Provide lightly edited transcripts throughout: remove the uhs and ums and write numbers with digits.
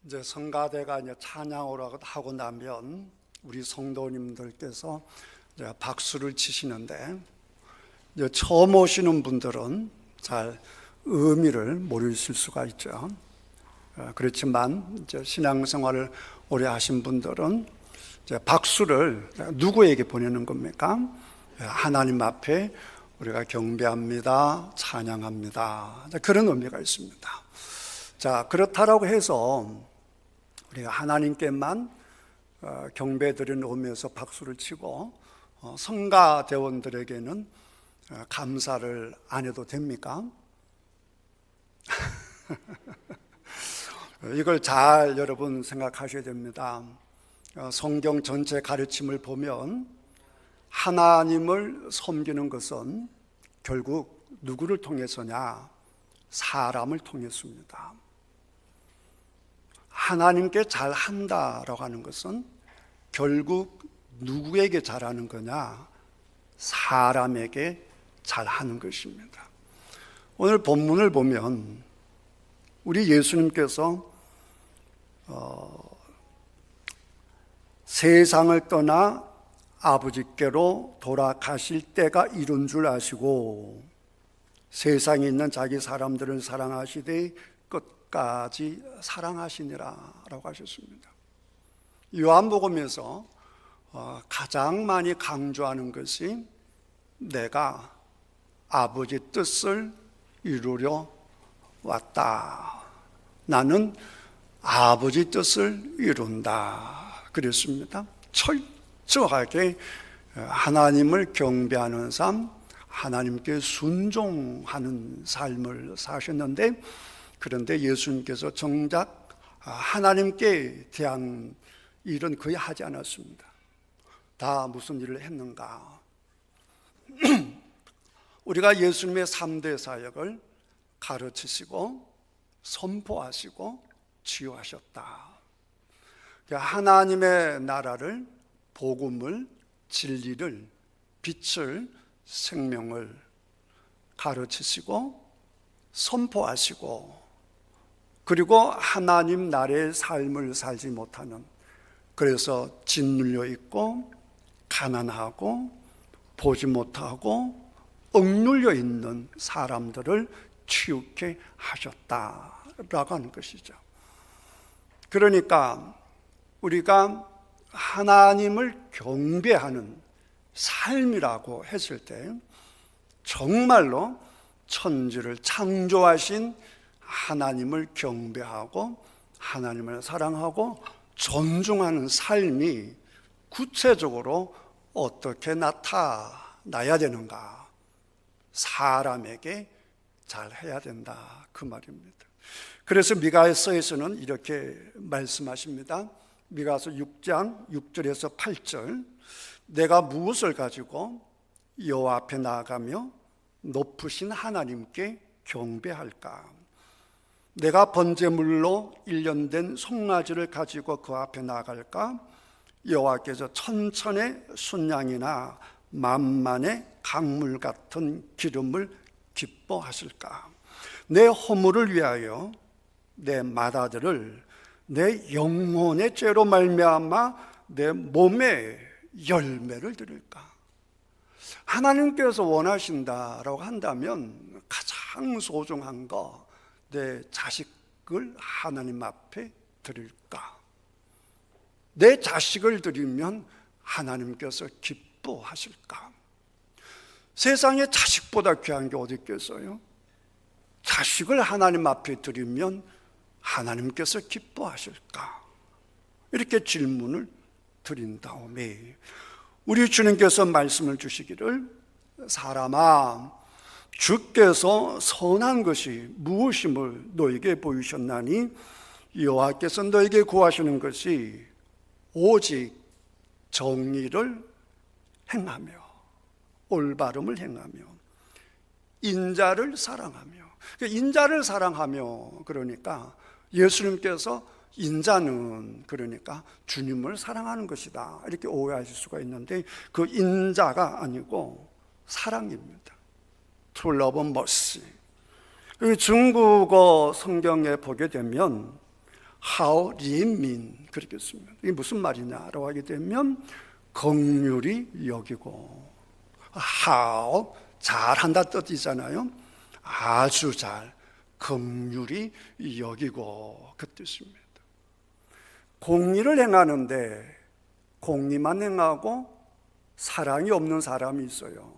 이제 성가대가 이제 찬양을 하고 나면 우리 성도님들께서 이제 박수를 치시는데, 이제 처음 오시는 분들은 잘 의미를 모르실 수가 있죠. 그렇지만 이제 신앙생활을 오래 하신 분들은 이제 박수를 누구에게 보내는 겁니까? 하나님 앞에 우리가 경배합니다, 찬양합니다. 그런 의미가 있습니다. 자, 그렇다라고 해서 우리가 하나님께만 경배드리는 의미에서 박수를 치고 성가대원들에게는 감사를 안 해도 됩니까? 이걸 잘 여러분 생각하셔야 됩니다. 성경 전체 가르침을 보면 하나님을 섬기는 것은 결국 누구를 통해서냐? 사람을 통해서입니다. 하나님께 잘한다라고 하는 것은 결국 누구에게 잘하는 거냐? 사람에게 잘하는 것입니다. 오늘 본문을 보면 우리 예수님께서 세상을 떠나 아버지께로 돌아가실 때가 이른 줄 아시고 세상에 있는 자기 사람들을 사랑하시되 끝까지 사랑하시니라 라고 하셨습니다. 요한복음에서 가장 많이 강조하는 것이 내가 아버지 뜻을 이루려 왔다. 나는 아버지 뜻을 이룬다. 그랬습니다. 철저하게 하나님을 경배하는 삶, 하나님께 순종하는 삶을 사셨는데, 그런데 예수님께서 정작 하나님께 대한 일은 거의 하지 않았습니다. 다 무슨 일을 했는가? 우리가 예수님의 3대 사역을 가르치시고 선포하시고 치유하셨다. 하나님의 나라를, 복음을, 진리를, 빛을, 생명을 가르치시고 선포하시고, 그리고 하나님 나라의 삶을 살지 못하는, 그래서 짓눌려 있고 가난하고 보지 못하고 억눌려 있는 사람들을 치유케 하셨다라고 하는 것이죠. 그러니까 우리가 하나님을 경배하는 삶이라고 했을 때 정말로 천지를 창조하신 하나님을 경배하고 하나님을 사랑하고 존중하는 삶이 구체적으로 어떻게 나타나야 되는가? 사람에게 잘해야 된다, 그 말입니다. 그래서 미가서에서는 이렇게 말씀하십니다. 미가서 6장 6절에서 8절, 내가 무엇을 가지고 여호와 앞에 나아가며 높으신 하나님께 경배할까? 내가 번제물로 1년 된 송아지를 가지고 그 앞에 나아갈까? 여호와께서 천천의 순양이나 만만의 강물 같은 기름을 기뻐하실까? 내 허물을 위하여 내 맏아들을 내 영혼의 죄로 말미암아 내 몸에 열매를 드릴까? 하나님께서 원하신다라고 한다면 가장 소중한 거, 내 자식을 하나님 앞에 드릴까? 내 자식을 드리면 하나님께서 기뻐하실까? 세상에 자식보다 귀한 게 어디 있겠어요? 자식을 하나님 앞에 드리면 하나님께서 기뻐하실까? 이렇게 질문을 드린 다음에 우리 주님께서 말씀을 주시기를, 사람아, 주께서 선한 것이 무엇임을 너에게 보이셨나니 여호와께서 너에게 구하시는 것이 오직 정의를 행하며 올바름을 행하며 인자를 사랑하며. 인자를 사랑하며, 그러니까 예수님께서 인자는 그러니까 주님을 사랑하는 것이다, 이렇게 오해하실 수가 있는데 그 인자가 아니고 사랑입니다. To love mercy. 중국어 성경에 보게 되면 하오 리민 그렇게 씁니다. 이게 무슨 말이냐라고 하게 되면 긍휼히 여기고, 하오 잘한다 뜻이잖아요. 아주 잘, 긍휼히 여기고 그 뜻입니다. 공의를 행하는데 공의만 행하고 사랑이 없는 사람이 있어요.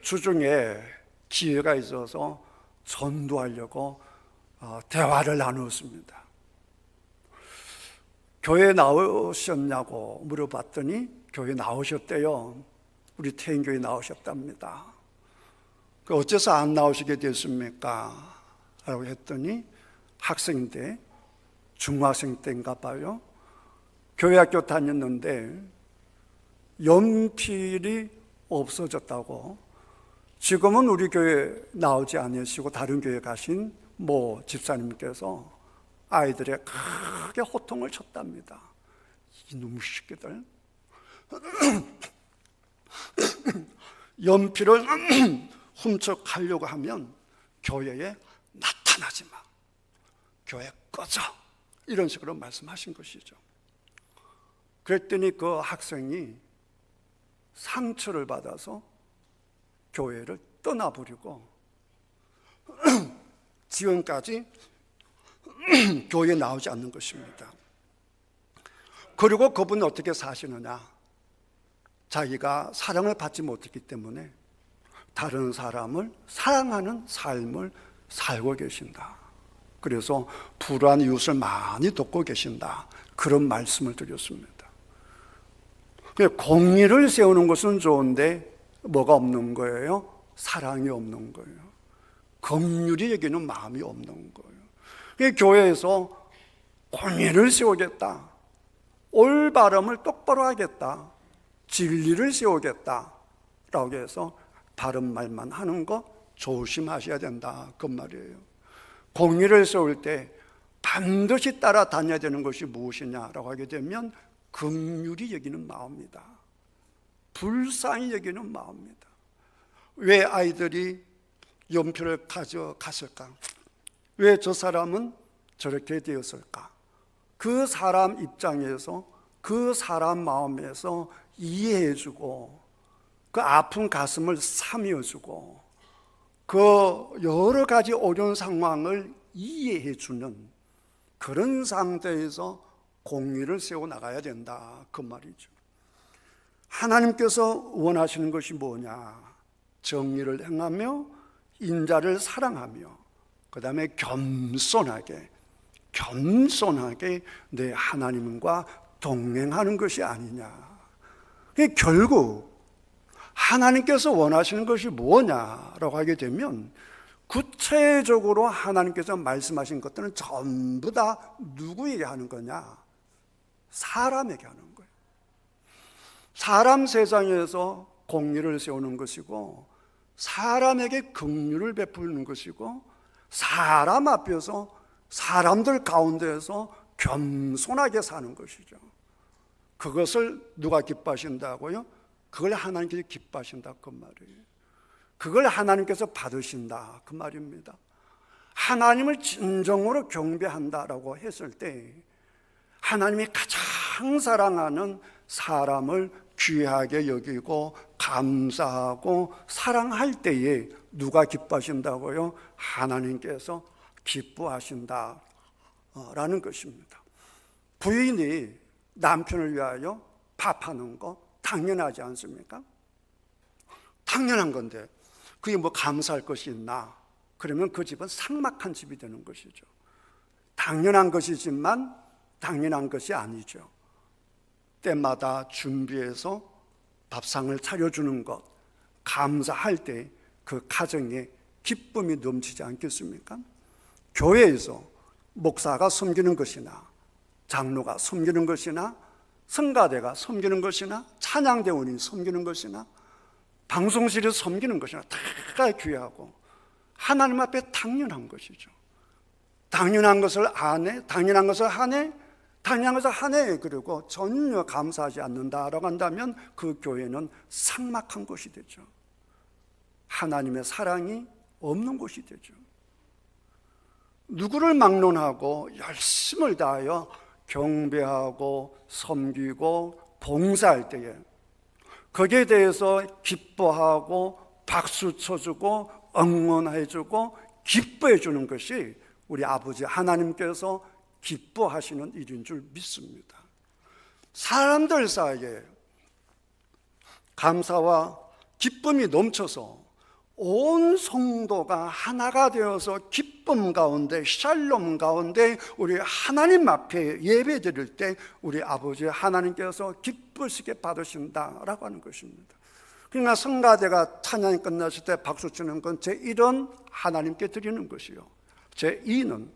주중에 기회가 있어서 전도하려고 대화를 나누었습니다. 교회 나오셨냐고 물어봤더니 교회 나오셨대요. 우리 태인교회 나오셨답니다. 어째서 안 나오시게 됐습니까? 라고 했더니 학생 때, 중학생 때인가 봐요. 교회 학교 다녔는데 연필이 없어졌다고, 지금은 우리 교회 나오지 않으시고 다른 교회 가신 모 집사님께서 아이들의 크게 호통을 쳤답니다. 이놈의 새끼들 연필을 훔쳐가려고 하면 교회에 나타나지 마, 교회 꺼져, 이런 식으로 말씀하신 것이죠. 그랬더니 그 학생이 상처를 받아서 교회를 떠나버리고 지금까지 교회에 나오지 않는 것입니다. 그리고 그분은 어떻게 사시느냐? 자기가 사랑을 받지 못했기 때문에 다른 사람을 사랑하는 삶을 살고 계신다. 그래서 불우한 이웃을 많이 돕고 계신다. 그런 말씀을 드렸습니다. 공의를 세우는 것은 좋은데 뭐가 없는 거예요? 사랑이 없는 거예요. 긍휼히 여기는 마음이 없는 거예요. 교회에서 공의를 세우겠다, 올바름을 똑바로 하겠다, 진리를 세우겠다 라고 해서 바른 말만 하는 거 조심하셔야 된다, 그 말이에요. 공의를 세울 때 반드시 따라다녀야 되는 것이 무엇이냐라고 하게 되면 긍휼히 여기는 마음이다, 불쌍히 여기는 마음이다. 왜 아이들이 연필을 가져갔을까? 왜 저 사람은 저렇게 되었을까? 그 사람 입장에서, 그 사람 마음에서 이해해주고, 그 아픈 가슴을 사며주고, 그 여러 가지 어려운 상황을 이해해주는 그런 상태에서 공의를 세워나가야 된다, 그 말이죠. 하나님께서 원하시는 것이 뭐냐? 정의를 행하며 인자를 사랑하며 그 다음에 겸손하게 내 하나님과 동행하는 것이 아니냐. 결국 하나님께서 원하시는 것이 뭐냐라고 하게 되면 구체적으로 하나님께서 말씀하신 것들은 전부 다 누구에게 하는 거냐? 사람에게 하는 거예요. 사람 세상에서 공의를 세우는 것이고, 사람에게 긍휼을 베푸는 것이고, 사람 앞에서, 사람들 가운데에서 겸손하게 사는 것이죠. 그것을 누가 기뻐하신다고요? 그걸 하나님께서 기뻐하신다, 그 말이에요. 그걸 하나님께서 받으신다, 그 말입니다. 하나님을 진정으로 경배한다라고 했을 때 하나님이 가장 사랑하는 사람을 귀하게 여기고 감사하고 사랑할 때에 누가 기뻐하신다고요? 하나님께서 기뻐하신다라는 것입니다. 부인이 남편을 위하여 밥하는 거 당연하지 않습니까? 당연한 건데 그게 뭐 감사할 것이 있나? 그러면 그 집은 삭막한 집이 되는 것이죠. 당연한 것이지만 당연한 것이 아니죠. 때마다 준비해서 밥상을 차려주는 것, 감사할 때 그 가정에 기쁨이 넘치지 않겠습니까? 교회에서 목사가 섬기는 것이나 장로가 섬기는 것이나 성가대가 섬기는 것이나 찬양대원이 섬기는 것이나 방송실에서 섬기는 것이나 다 귀하고 하나님 앞에 당연한 것이죠. 당연한 것을 안 해, 당연한 것을 하네, 당연한 것을 하네, 그리고 전혀 감사하지 않는다라고 한다면 그 교회는 삭막한 곳이 되죠. 하나님의 사랑이 없는 곳이 되죠. 누구를 막론하고 열심을 다하여 경배하고 섬기고 봉사할 때에 거기에 대해서 기뻐하고 박수 쳐주고 응원해주고 기뻐해주는 것이 우리 아버지 하나님께서 기뻐하시는 일인 줄 믿습니다. 사람들 사이에 감사와 기쁨이 넘쳐서 온 성도가 하나가 되어서 기쁨 가운데 샬롬 가운데 우리 하나님 앞에 예배 드릴 때 우리 아버지 하나님께서 기쁘시게 받으신다라고 하는 것입니다. 그러니까 성가대가 찬양이 끝났을 때 박수 치는 건 제1은 하나님께 드리는 것이요, 제2는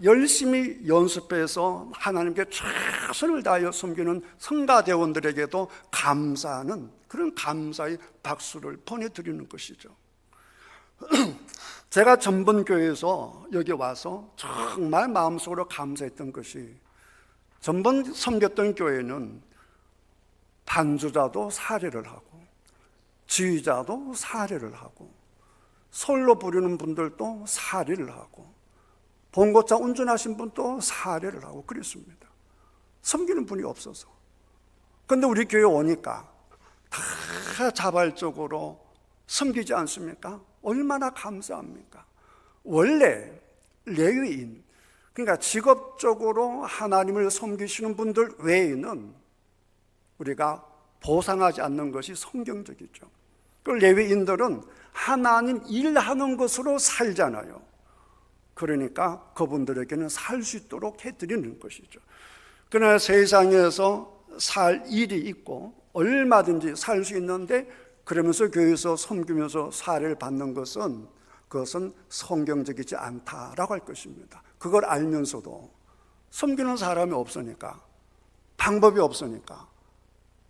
열심히 연습해서 하나님께 최선을 다하여 섬기는 성가대원들에게도 감사하는 그런 감사의 박수를 보내드리는 것이죠. 제가 전번교회에서 여기 와서 정말 마음속으로 감사했던 것이, 전번 섬겼던 교회는 반주자도 사례를 하고 지휘자도 사례를 하고 솔로 부르는 분들도 사례를 하고 봉고차 운전하신 분도 사례를 하고 그랬습니다. 섬기는 분이 없어서. 그런데 우리 교회 오니까 다 자발적으로 섬기지 않습니까? 얼마나 감사합니까? 원래 레위인, 그러니까 직업적으로 하나님을 섬기시는 분들 외에는 우리가 보상하지 않는 것이 성경적이죠. 그 레위인들은 하나님 일하는 것으로 살잖아요. 그러니까 그분들에게는 살 수 있도록 해드리는 것이죠. 그러나 세상에서 살 일이 있고 얼마든지 살 수 있는데 그러면서 교회에서 섬기면서 사례를 받는 것은 그것은 성경적이지 않다라고 할 것입니다. 그걸 알면서도 섬기는 사람이 없으니까, 방법이 없으니까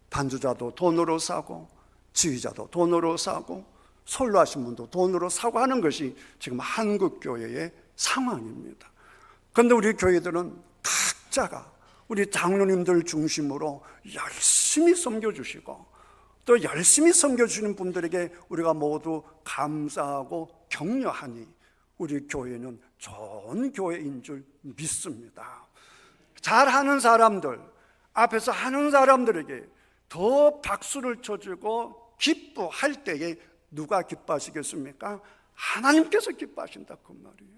반주자도 돈으로 사고 지휘자도 돈으로 사고 솔로 하신 분도 돈으로 사고 하는 것이 지금 한국 교회의 상황입니다. 그런데 우리 교회들은 각자가 우리 장로님들 중심으로 열심히 섬겨주시고 또 열심히 섬겨주시는 분들에게 우리가 모두 감사하고 격려하니 우리 교회는 좋은 교회인 줄 믿습니다. 잘하는 사람들, 앞에서 하는 사람들에게 더 박수를 쳐주고 기뻐할 때에 누가 기뻐하시겠습니까? 하나님께서 기뻐하신다 그 말이에요.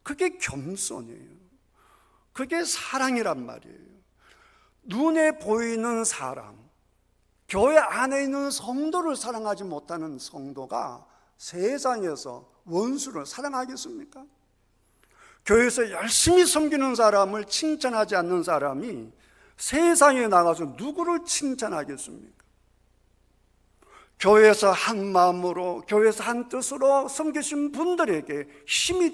그게 겸손이에요. 그게 사랑이란 말이에요. 눈에 보이는 사람, 교회 안에 있는 성도를 사랑하지 못하는 성도가 세상에서 원수를 사랑하겠습니까? 교회에서 열심히 섬기는 사람을 칭찬하지 않는 사람이 세상에 나가서 누구를 칭찬하겠습니까? 교회에서 한 마음으로, 교회에서 한 뜻으로 섬기신 분들에게 힘이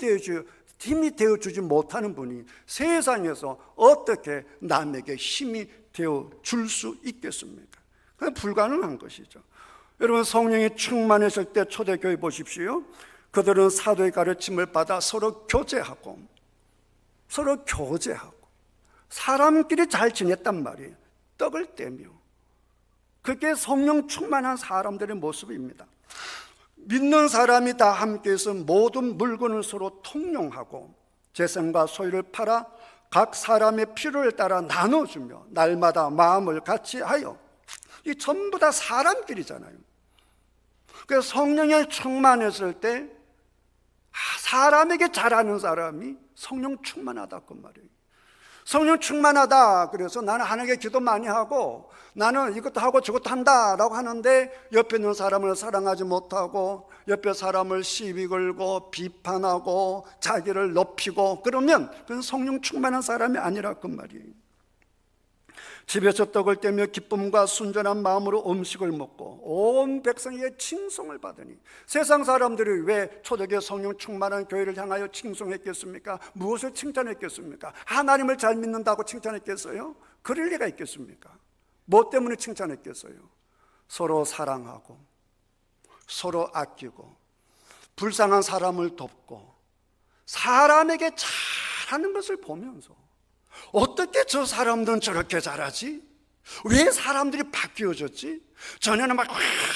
되어주지 못하는 분이 세상에서 어떻게 남에게 힘이 되어줄 수 있겠습니까? 그건 불가능한 것이죠. 여러분, 성령이 충만했을 때 초대교회 보십시오. 그들은 사도의 가르침을 받아 서로 교제하고 사람끼리 잘 지냈단 말이에요. 떡을 떼며. 그게 성령 충만한 사람들의 모습입니다. 믿는 사람이 다 함께해서 모든 물건을 서로 통용하고 재산과 소유를 팔아 각 사람의 필요를 따라 나눠주며 날마다 마음을 같이 하여, 이 전부 다 사람끼리잖아요. 그래서 성령이 충만했을 때 사람에게 잘하는 사람이 성령 충만하다 그 말이에요. 성령 충만하다 그래서 나는 하나님께 기도 많이 하고 나는 이것도 하고 저것도 한다라고 하는데 옆에 있는 사람을 사랑하지 못하고 옆에 사람을 시비 걸고 비판하고 자기를 높이고 그러면 그건 성령 충만한 사람이 아니라 그 말이에요. 집에서 떡을 떼며 기쁨과 순전한 마음으로 음식을 먹고 온 백성에게 칭송을 받으니, 세상 사람들이 왜 초대교회 성령 충만한 교회를 향하여 칭송했겠습니까? 무엇을 칭찬했겠습니까? 하나님을 잘 믿는다고 칭찬했겠어요? 그럴 리가 있겠습니까? 뭐 때문에 칭찬했겠어요? 서로 사랑하고 서로 아끼고 불쌍한 사람을 돕고 사람에게 잘하는 것을 보면서 어떻게 저 사람들은 저렇게 잘하지? 왜 사람들이 바뀌어졌지? 전에는 막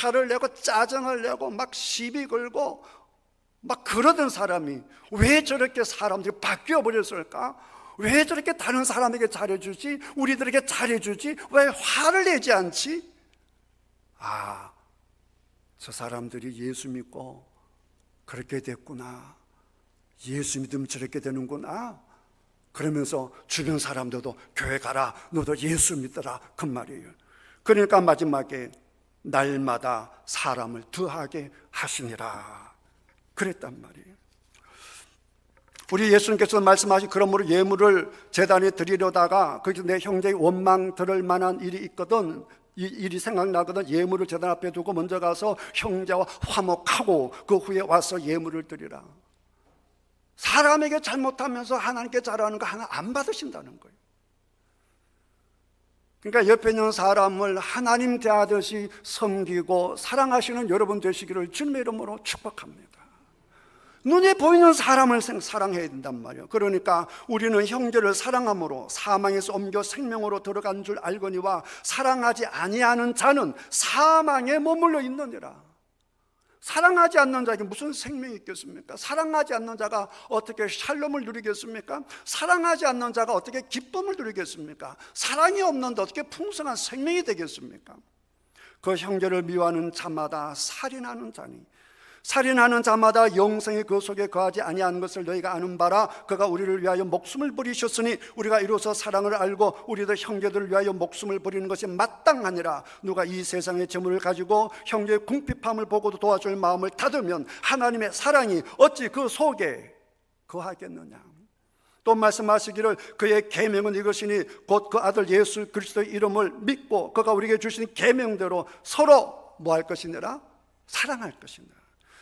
화를 내고 짜증을 내고 막 시비 걸고 막 그러던 사람이 왜 저렇게 사람들이 바뀌어 버렸을까? 왜 저렇게 다른 사람에게 잘해주지? 우리들에게 잘해주지? 왜 화를 내지 않지? 아, 저 사람들이 예수 믿고 그렇게 됐구나. 예수 믿으면 저렇게 되는구나. 그러면서 주변 사람들도 교회 가라, 너도 예수 믿더라, 그 말이에요. 그러니까 마지막에 날마다 사람을 더하게 하시니라 그랬단 말이에요. 우리 예수님께서 말씀하신 그러므로 예물을 제단에 드리려다가 거기서 내 형제의 원망 들을 만한 일이 있거든, 이 일이 생각나거든 예물을 제단 앞에 두고 먼저 가서 형제와 화목하고 그 후에 와서 예물을 드리라. 사람에게 잘못하면서 하나님께 잘하는 거 하나 안 받으신다는 거예요. 그러니까 옆에 있는 사람을 하나님 대하듯이 섬기고 사랑하시는 여러분 되시기를 주님의 이름으로 축복합니다. 눈에 보이는 사람을 사랑해야 된단 말이에요. 그러니까 우리는 형제를 사랑함으로 사망에서 옮겨 생명으로 들어간 줄 알거니와 사랑하지 아니하는 자는 사망에 머물러 있느니라. 사랑하지 않는 자에게 무슨 생명이 있겠습니까? 사랑하지 않는 자가 어떻게 샬롬을 누리겠습니까? 사랑하지 않는 자가 어떻게 기쁨을 누리겠습니까? 사랑이 없는데 어떻게 풍성한 생명이 되겠습니까? 그 형제를 미워하는 자마다 살인하는 자니 살인하는 자마다 영생이 그 속에 거하지 아니하는 것을 너희가 아는 바라. 그가 우리를 위하여 목숨을 버리셨으니 우리가 이로써 사랑을 알고 우리도 형제들을 위하여 목숨을 버리는 것이 마땅하니라. 누가 이 세상의 재물을 가지고 형제의 궁핍함을 보고도 도와줄 마음을 닫으면 하나님의 사랑이 어찌 그 속에 거하겠느냐. 또 말씀하시기를 그의 계명은 이것이니 곧 그 아들 예수 그리스도의 이름을 믿고 그가 우리에게 주신 계명대로 서로 뭐 할 것이니라? 사랑할 것이니라.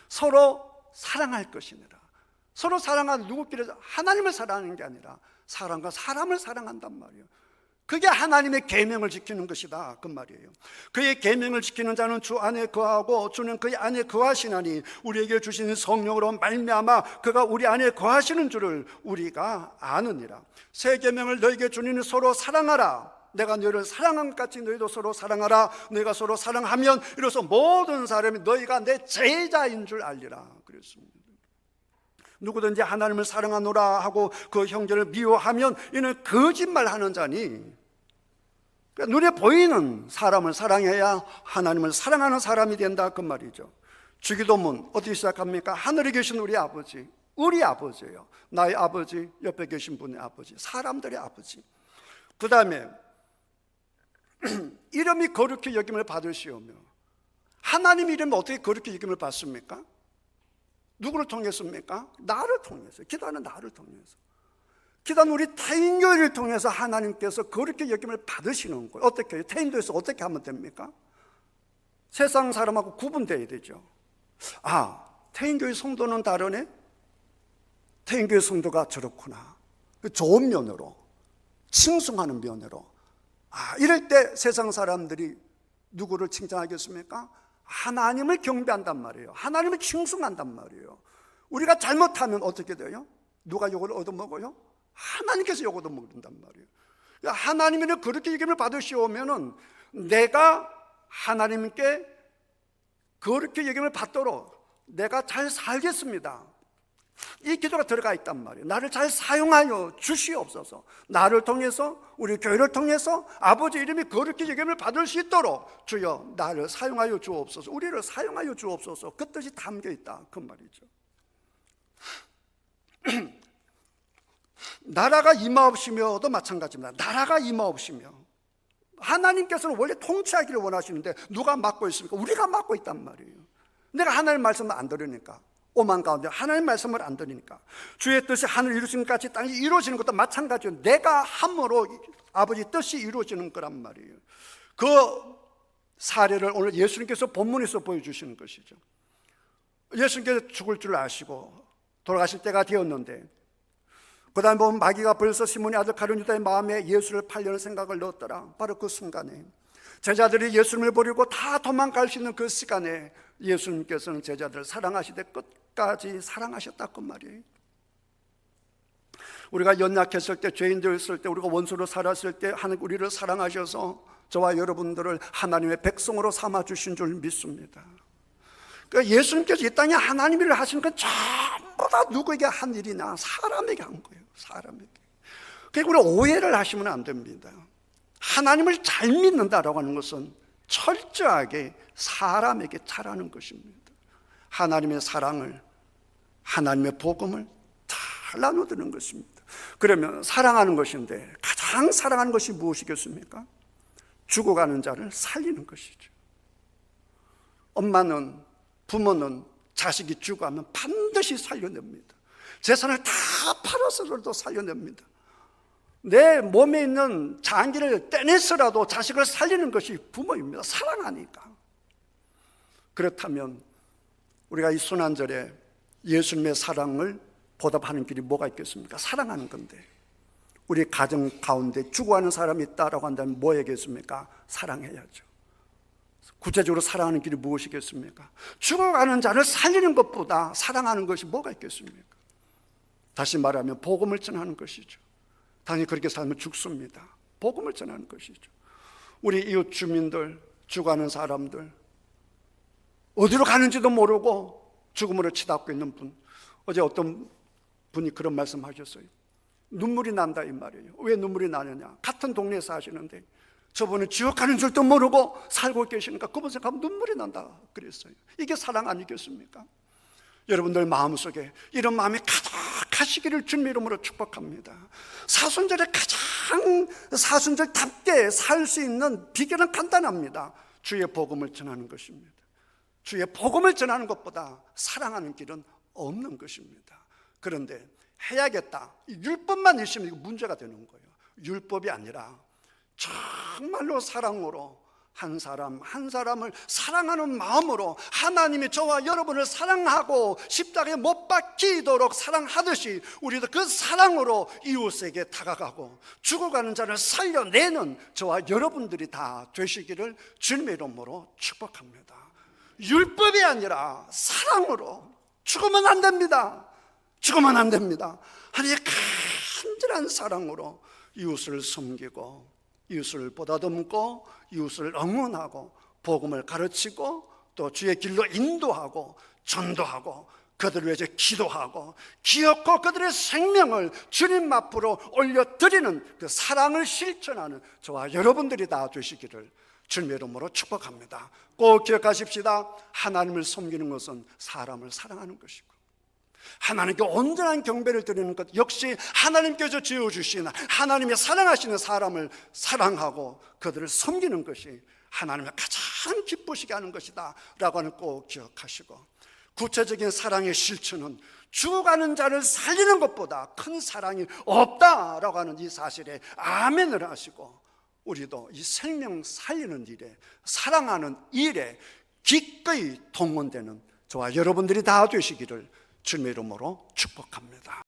서로 사랑할 것이니라. 서로 사랑하는 누구끼리 하나님을 사랑하는 게 아니라 사람과 사람을 사랑한단 말이에요. 그게 하나님의 계명을 지키는 것이다 그 말이에요. 그의 계명을 지키는 자는 주 안에 거하고 주는 그의 안에 거하시나니 우리에게 주시는 성령으로 말미암아 그가 우리 안에 거하시는 줄을 우리가 아느니라. 새 계명을 너에게 주니 서로 사랑하라. 내가 너희를 사랑한 것 같이 너희도 서로 사랑하라. 너희가 서로 사랑하면 이로써 모든 사람이 너희가 내 제자인 줄 알리라 그랬습니다. 누구든지 하나님을 사랑하노라 하고 그 형제를 미워하면 이는 거짓말하는 자니. 그러니까 눈에 보이는 사람을 사랑해야 하나님을 사랑하는 사람이 된다 그 말이죠. 주기도문 어떻게 시작합니까? 하늘에 계신 우리 아버지, 우리 아버지예요. 나의 아버지, 옆에 계신 분의 아버지, 사람들의 아버지. 그 다음에 이름이 거룩히 여김을 받으시오며. 하나님 이름이 어떻게 거룩히 여김을 받습니까? 누구를 통해서입니까? 나를 통해서. 기도하는 나를 통해서. 기도하는 우리 태인교회를 통해서 하나님께서 거룩히 여김을 받으시는 거예요. 어떻게 해요? 태인교회에서 어떻게 하면 됩니까? 세상 사람하고 구분되어야 되죠. 아, 태인교회 성도는 다르네? 태인교회 성도가 저렇구나. 좋은 면으로, 칭송하는 면으로. 아, 이럴 때 세상 사람들이 누구를 칭찬하겠습니까? 하나님을 경배한단 말이에요. 하나님을 칭송한단 말이에요. 우리가 잘못하면 어떻게 돼요? 누가 욕을 얻어먹어요? 하나님께서 욕을 얻어먹는단 말이에요. 하나님의 그렇게 얘기를 받으시오면은 내가 하나님께 그렇게 얘기를 받도록 내가 잘 살겠습니다. 이 기도가 들어가 있단 말이에요. 나를 잘 사용하여 주시옵소서. 나를 통해서 우리 교회를 통해서 아버지 이름이 거룩히 여김을 받을 수 있도록 주여 나를 사용하여 주옵소서. 우리를 사용하여 주옵소서. 그 뜻이 담겨 있다 그 말이죠. 나라가 임하옵시며도 마찬가지입니다. 나라가 임하옵시며 하나님께서는 원래 통치하기를 원하시는데 누가 맡고 있습니까? 우리가 맡고 있단 말이에요. 내가 하나님 말씀을 안 들으니까, 오만 가운데 하나님 말씀을 안 들으니까, 주의 뜻이 하늘 이루어진 것 같이 땅이 이루어지는 것도 마찬가지예요. 내가 함으로 아버지 뜻이 이루어지는 거란 말이에요. 그 사례를 오늘 예수님께서 본문에서 보여주시는 것이죠. 예수님께서 죽을 줄 아시고 돌아가실 때가 되었는데, 그 다음에 보면 마귀가 벌써 시몬의 아들 가룟 유다의 마음에 예수를 팔려는 생각을 넣었더라. 바로 그 순간에 제자들이 예수님을 버리고 다 도망갈 수 있는 그 시간에 예수님께서는 제자들을 사랑하시되 끝까지 사랑하셨다 그 말이에요. 우리가 연약했을 때, 죄인되었을 때, 우리가 원수로 살았을 때 하나님 우리를 사랑하셔서 저와 여러분들을 하나님의 백성으로 삼아주신 줄 믿습니다. 그러니까 예수님께서 이 땅에 하나님 일을 하시는 건 전부 다 누구에게 한 일이냐? 사람에게 한 거예요. 사람에게. 그러니까 우리 오해를 하시면 안 됩니다. 하나님을 잘 믿는다라고 하는 것은 철저하게 사람에게 잘하는 것입니다. 하나님의 사랑을, 하나님의 복음을 잘 나눠드는 것입니다. 그러면 사랑하는 것인데 가장 사랑하는 것이 무엇이겠습니까? 죽어가는 자를 살리는 것이죠. 엄마는, 부모는 자식이 죽어가면 반드시 살려냅니다. 재산을 다 팔아서라도 살려냅니다. 내 몸에 있는 장기를 떼내서라도 자식을 살리는 것이 부모입니다. 사랑하니까. 그렇다면 우리가 이 순환절에 예수님의 사랑을 보답하는 길이 뭐가 있겠습니까? 사랑하는 건데, 우리 가정 가운데 죽어가는 사람이 있다라고 한다면 뭐 하겠습니까? 사랑해야죠. 구체적으로 사랑하는 길이 무엇이겠습니까? 죽어가는 자를 살리는 것보다 사랑하는 것이 뭐가 있겠습니까? 다시 말하면 복음을 전하는 것이죠. 당연히 그렇게 살면 죽습니다. 복음을 전하는 것이죠. 우리 이웃 주민들, 죽어가는 사람들, 어디로 가는지도 모르고 죽음으로 치닫고 있는 분, 어제 어떤 분이 그런 말씀 하셨어요. 눈물이 난다 이 말이에요. 왜 눈물이 나느냐? 같은 동네에 사시는데 저분은 지옥 가는 줄도 모르고 살고 계시니까 그분 생각하면 눈물이 난다 그랬어요. 이게 사랑 아니겠습니까? 여러분들 마음속에 이런 마음이 가득하시기를 주님의 이름으로 축복합니다. 사순절에 가장 사순절답게 살 수 있는 비결은 간단합니다. 주의 복음을 전하는 것입니다. 주의 복음을 전하는 것보다 사랑하는 길은 없는 것입니다. 그런데 해야겠다, 율법만 있으면 이거 문제가 되는 거예요. 율법이 아니라 정말로 사랑으로 한 사람 한 사람을 사랑하는 마음으로 하나님이 저와 여러분을 사랑하고 십자가에 못 박히도록 사랑하듯이 우리도 그 사랑으로 이웃에게 다가가고 죽어가는 자를 살려내는 저와 여러분들이 다 되시기를 주님의 이름으로 축복합니다. 율법이 아니라 사랑으로. 죽으면 안 됩니다. 죽으면 안 됩니다. 하나님의 간절한 사랑으로 이웃을 섬기고 이웃을 보다듬고 이웃을 응원하고 복음을 가르치고 또 주의 길로 인도하고 전도하고 그들을 위해서 기도하고 기억고 그들의 생명을 주님 앞으로 올려드리는 그 사랑을 실천하는 저와 여러분들이 다 되시기를 주님의 이름으로 축복합니다. 꼭 기억하십시다. 하나님을 섬기는 것은 사람을 사랑하는 것이고 하나님께 온전한 경배를 드리는 것 역시 하나님께서 지어주신 하나님의 사랑하시는 사람을 사랑하고 그들을 섬기는 것이 하나님을 가장 기쁘시게 하는 것이다 라고 하는 꼭 기억하시고, 구체적인 사랑의 실천은 죽어가는 자를 살리는 것보다 큰 사랑이 없다라고 하는 이 사실에 아멘을 하시고, 우리도 이 생명 살리는 일에, 사랑하는 일에 기꺼이 동원되는 저와 여러분들이 다 되시기를 주님의 이름으로 축복합니다.